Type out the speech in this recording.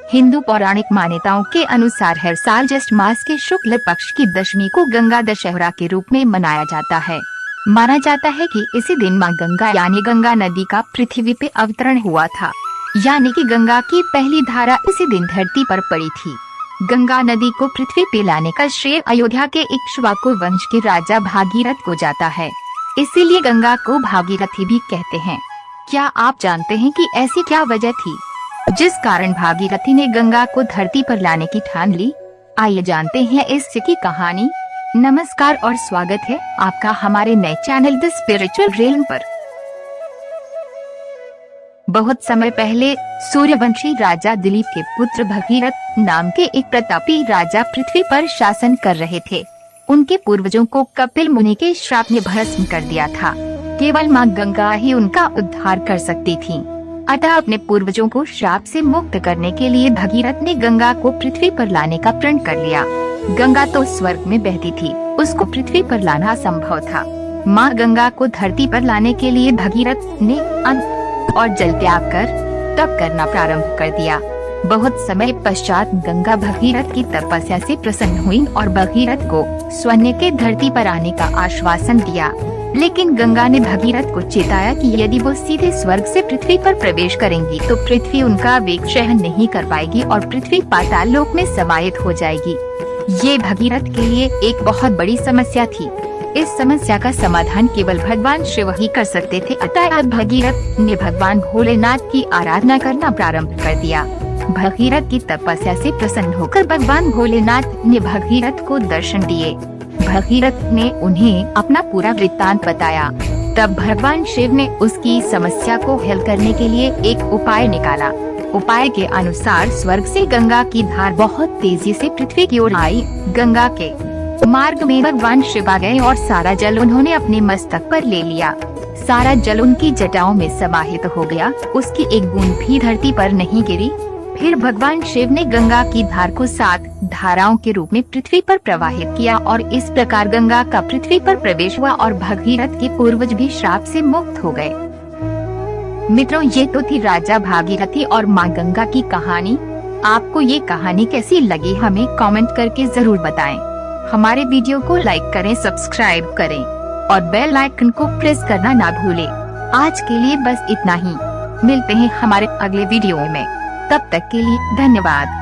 हिंदू पौराणिक मान्यताओं के अनुसार हर साल ज्येष्ठ मास के शुक्ल पक्ष की दशमी को गंगा दशहरा के रूप में मनाया जाता है। माना जाता है कि इसी दिन मां गंगा यानी गंगा नदी का पृथ्वी पे अवतरण हुआ था, यानी कि गंगा की पहली धारा इसी दिन धरती पर पड़ी थी। गंगा नदी को पृथ्वी पे लाने का श्रेय अयोध्या के इक्ष्वाकु वंश के राजा भागीरथ को जाता है, इसीलिए गंगा को भागीरथी भी कहते हैं। क्या आप जानते हैं कि ऐसी क्या वजह थी जिस कारण भागीरथी ने गंगा को धरती पर लाने की ठान ली? आइए जानते हैं इसकी कहानी। नमस्कार और स्वागत है आपका हमारे नए चैनल द स्पिरिचुअल रियल्म पर। बहुत समय पहले सूर्यवंशी राजा दिलीप के पुत्र भगीरथ नाम के एक प्रतापी राजा पृथ्वी पर शासन कर रहे थे। उनके पूर्वजों को कपिल मुनि के श्राप ने भस्म कर दिया था। केवल मां गंगा ही उनका उद्धार कर सकती थी। अतः अपने पूर्वजों को श्राप से मुक्त करने के लिए भगीरथ ने गंगा को पृथ्वी पर लाने का प्रण कर लिया। गंगा तो स्वर्ग में बहती थी, उसको पृथ्वी पर लाना असंभव था। मां गंगा को धरती पर लाने के लिए भगीरथ ने अन्न और जल त्याग कर तप करना प्रारंभ कर दिया। बहुत समय पश्चात गंगा भगीरथ की तपस्या से प्रसन्न हुई और भगीरथ को स्वर्ण के धरती पर आने का आश्वासन दिया। लेकिन गंगा ने भगीरथ को चेताया कि यदि वो सीधे स्वर्ग से पृथ्वी पर प्रवेश करेंगी तो पृथ्वी उनका वेग सहन नहीं कर पाएगी और पृथ्वी पाताल लोक में समाहित हो जाएगी। ये भगीरथ के लिए एक बहुत बड़ी समस्या थी। इस समस्या का समाधान केवल भगवान शिव ही कर सकते थे। अतः भगीरथ ने भगवान भोलेनाथ की आराधना करना प्रारंभ कर दिया। भगीरथ की तपस्या से प्रसन्न होकर भगवान भोलेनाथ ने भगीरथ को दर्शन दिए। भगीरथ ने उन्हें अपना पूरा वृत्तांत बताया। तब भगवान शिव ने उसकी समस्या को हल करने के लिए एक उपाय निकाला। उपाय के अनुसार स्वर्ग से गंगा की धार बहुत तेजी से पृथ्वी की ओर आई। गंगा के मार्ग में भगवान शिव आ गए और सारा जल उन्होंने अपने मस्तक पर ले लिया। सारा जल उनकी जटाओं में समाहित हो गया, उसकी एक बूंद भी धरती पर नहीं गिरी। फिर भगवान शिव ने गंगा की धार को 7 धाराओं के रूप में पृथ्वी पर प्रवाहित किया और इस प्रकार गंगा का पृथ्वी पर प्रवेश हुआ और भगीरथ के पूर्वज भी श्राप से मुक्त हो गए। मित्रों, ये तो थी राजा भागीरथी और मां गंगा की कहानी। आपको ये कहानी कैसी लगी हमें कमेंट करके जरूर बताएं। हमारे वीडियो को लाइक करें, सब्सक्राइब करें और बेल आइकन को प्रेस करना ना भूलें। आज के लिए बस इतना ही। मिलते हैं हमारे अगले वीडियो में। तब तक के लिए धन्यवाद।